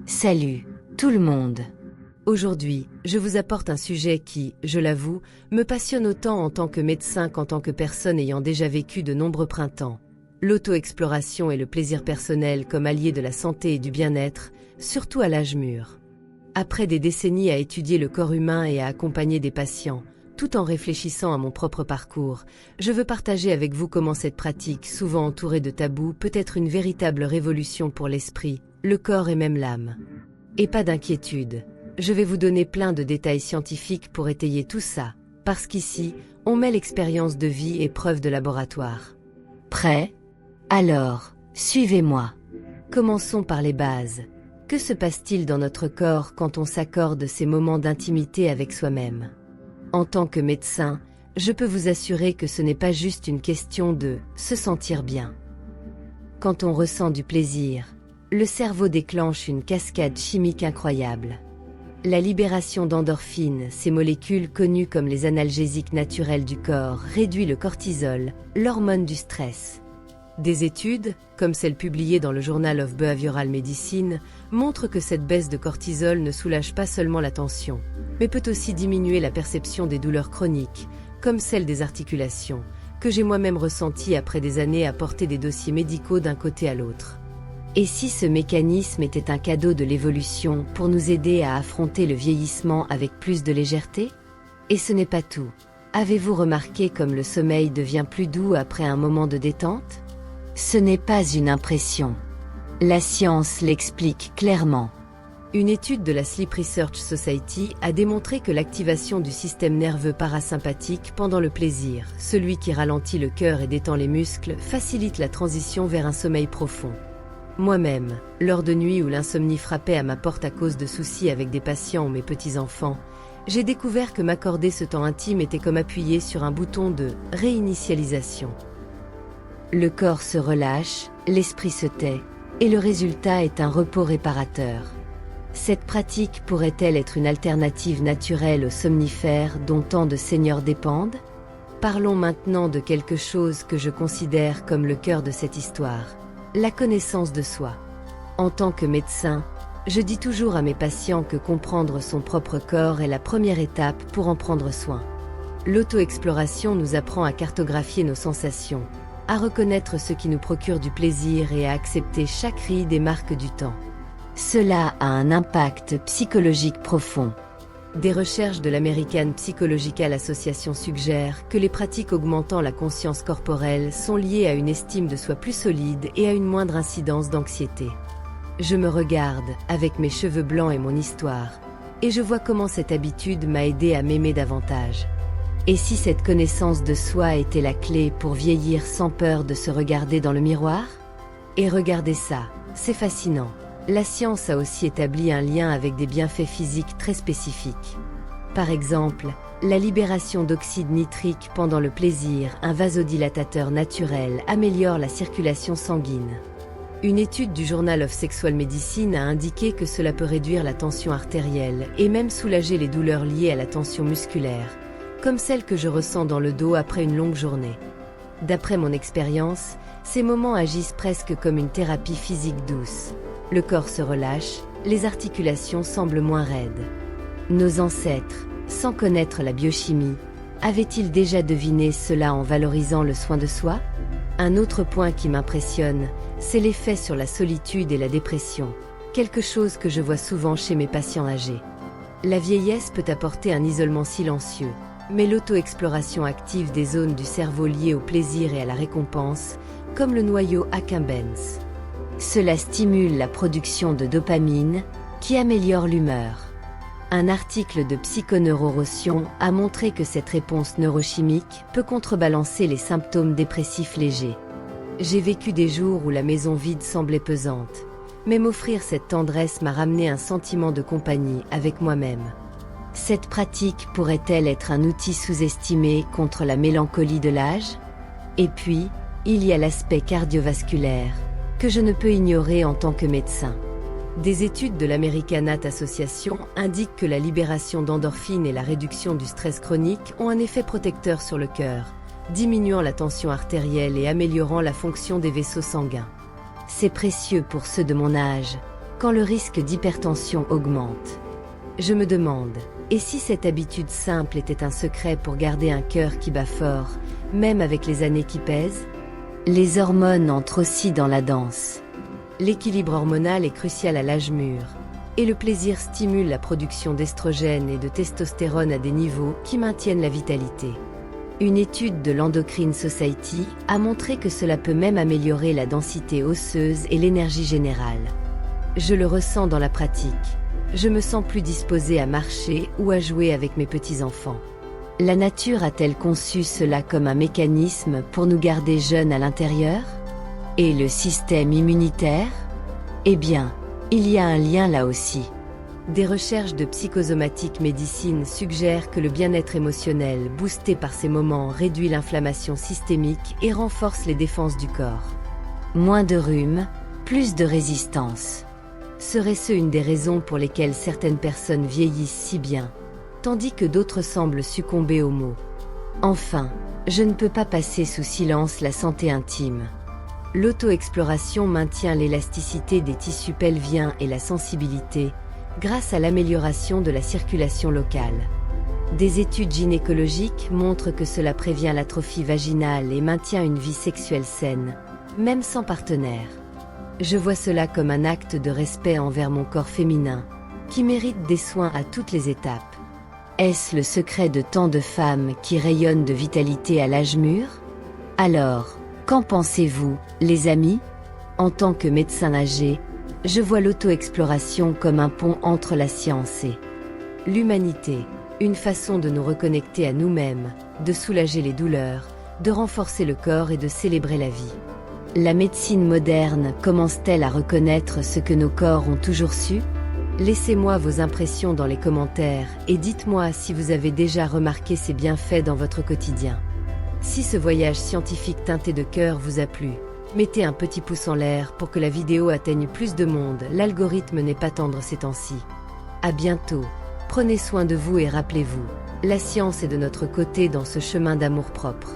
Salut, tout le monde. Aujourd'hui, je vous apporte un sujet qui, je l'avoue, me passionne autant en tant que médecin qu'en tant que personne ayant déjà vécu de nombreux printemps. L'auto-exploration et le plaisir personnel comme alliés de la santé et du bien-être, surtout à l'âge mûr. Après des décennies à étudier le corps humain et à accompagner des patients, tout en réfléchissant à mon propre parcours, je veux partager avec vous comment cette pratique, souvent entourée de tabous, peut être une véritable révolution pour l'esprit, le corps et même l'âme. Et pas d'inquiétude, je vais vous donner plein de détails scientifiques pour étayer tout ça, parce qu'ici, on met l'expérience de vie et preuve de laboratoire. Prêt? Alors, suivez-moi. Commençons par les bases. Que se passe-t-il dans notre corps quand on s'accorde ces moments d'intimité avec soi-même? En tant que médecin, je peux vous assurer que ce n'est pas juste une question de se sentir bien. Quand on ressent du plaisir, le cerveau déclenche une cascade chimique incroyable. La libération d'endorphines, ces molécules connues comme les analgésiques naturels du corps, réduit le cortisol, l'hormone du stress. Des études, comme celle publiée dans le Journal of Behavioral Medicine, montrent que cette baisse de cortisol ne soulage pas seulement la tension, mais peut aussi diminuer la perception des douleurs chroniques, comme celle des articulations, que j'ai moi-même ressentie après des années à porter des dossiers médicaux d'un côté à l'autre. Et si ce mécanisme était un cadeau de l'évolution pour nous aider à affronter le vieillissement avec plus de légèreté? Et ce n'est pas tout. Avez-vous remarqué comme le sommeil devient plus doux après un moment de détente? Ce n'est pas une impression. La science l'explique clairement. Une étude de la Sleep Research Society a démontré que l'activation du système nerveux parasympathique pendant le plaisir, celui qui ralentit le cœur et détend les muscles, facilite la transition vers un sommeil profond. Moi-même, lors de nuits où l'insomnie frappait à ma porte à cause de soucis avec des patients ou mes petits-enfants, j'ai découvert que m'accorder ce temps intime était comme appuyer sur un bouton de réinitialisation. Le corps se relâche, l'esprit se tait, et le résultat est un repos réparateur. Cette pratique pourrait-elle être une alternative naturelle aux somnifères dont tant de seniors dépendent? Parlons maintenant de quelque chose que je considère comme le cœur de cette histoire. La connaissance de soi. En tant que médecin, je dis toujours à mes patients que comprendre son propre corps est la première étape pour en prendre soin. L'auto-exploration nous apprend à cartographier nos sensations, à reconnaître ce qui nous procure du plaisir et à accepter chaque ride et marque du temps. Cela a un impact psychologique profond. Des recherches de l'American Psychological Association suggèrent que les pratiques augmentant la conscience corporelle sont liées à une estime de soi plus solide et à une moindre incidence d'anxiété. Je me regarde, avec mes cheveux blancs et mon histoire, et je vois comment cette habitude m'a aidé à m'aimer davantage. Et si cette connaissance de soi était la clé pour vieillir sans peur de se regarder dans le miroir? Et regardez ça, c'est fascinant. La science a aussi établi un lien avec des bienfaits physiques très spécifiques. Par exemple, la libération d'oxyde nitrique pendant le plaisir, un vasodilatateur naturel, améliore la circulation sanguine. Une étude du Journal of Sexual Medicine a indiqué que cela peut réduire la tension artérielle et même soulager les douleurs liées à la tension musculaire, comme celle que je ressens dans le dos après une longue journée. D'après mon expérience, ces moments agissent presque comme une thérapie physique douce. Le corps se relâche, les articulations semblent moins raides. Nos ancêtres, sans connaître la biochimie, avaient-ils déjà deviné cela en valorisant le soin de soi? Un autre point qui m'impressionne, c'est l'effet sur la solitude et la dépression, quelque chose que je vois souvent chez mes patients âgés. La vieillesse peut apporter un isolement silencieux, mais l'auto-exploration active des zones du cerveau liées au plaisir et à la récompense, comme le noyau accumbens. Cela stimule la production de dopamine, qui améliore l'humeur. Un article de Psychoneuroration a montré que cette réponse neurochimique peut contrebalancer les symptômes dépressifs légers. J'ai vécu des jours où la maison vide semblait pesante, mais m'offrir cette tendresse m'a ramené un sentiment de compagnie avec moi-même. Cette pratique pourrait-elle être un outil sous-estimé contre la mélancolie de l'âge? Et puis, il y a l'aspect cardiovasculaire, que je ne peux ignorer en tant que médecin. Des études de l'American Heart Association indiquent que la libération d'endorphines et la réduction du stress chronique ont un effet protecteur sur le cœur, diminuant la tension artérielle et améliorant la fonction des vaisseaux sanguins. C'est précieux pour ceux de mon âge, quand le risque d'hypertension augmente. Je me demande, et si cette habitude simple était un secret pour garder un cœur qui bat fort, même avec les années qui pèsent? Les hormones entrent aussi dans la danse. L'équilibre hormonal est crucial à l'âge mûr, et le plaisir stimule la production d'estrogène et de testostérone à des niveaux qui maintiennent la vitalité. Une étude de l'Endocrine Society a montré que cela peut même améliorer la densité osseuse et l'énergie générale. Je le ressens dans la pratique. Je me sens plus disposée à marcher ou à jouer avec mes petits-enfants. La nature a-t-elle conçu cela comme un mécanisme pour nous garder jeunes à l'intérieur? Et le système immunitaire? Eh bien, il y a un lien là aussi. Des recherches de psychosomatique médecine suggèrent que le bien-être émotionnel boosté par ces moments réduit l'inflammation systémique et renforce les défenses du corps. Moins de rhume, plus de résistance. Serait-ce une des raisons pour lesquelles certaines personnes vieillissent si bien, tandis que d'autres semblent succomber aux maux? Enfin, je ne peux pas passer sous silence la santé intime. L'auto-exploration maintient l'élasticité des tissus pelviens et la sensibilité, grâce à l'amélioration de la circulation locale. Des études gynécologiques montrent que cela prévient l'atrophie vaginale et maintient une vie sexuelle saine, même sans partenaire. Je vois cela comme un acte de respect envers mon corps féminin, qui mérite des soins à toutes les étapes. Est-ce le secret de tant de femmes qui rayonnent de vitalité à l'âge mûr? Alors, qu'en pensez-vous, les amis? En tant que médecin âgé, je vois l'auto-exploration comme un pont entre la science et l'humanité, une façon de nous reconnecter à nous-mêmes, de soulager les douleurs, de renforcer le corps et de célébrer la vie. La médecine moderne commence-t-elle à reconnaître ce que nos corps ont toujours su? Laissez-moi vos impressions dans les commentaires et dites-moi si vous avez déjà remarqué ces bienfaits dans votre quotidien. Si ce voyage scientifique teinté de cœur vous a plu, mettez un petit pouce en l'air pour que la vidéo atteigne plus de monde. L'algorithme n'est pas tendre ces temps-ci. À bientôt, prenez soin de vous et rappelez-vous, la science est de notre côté dans ce chemin d'amour propre.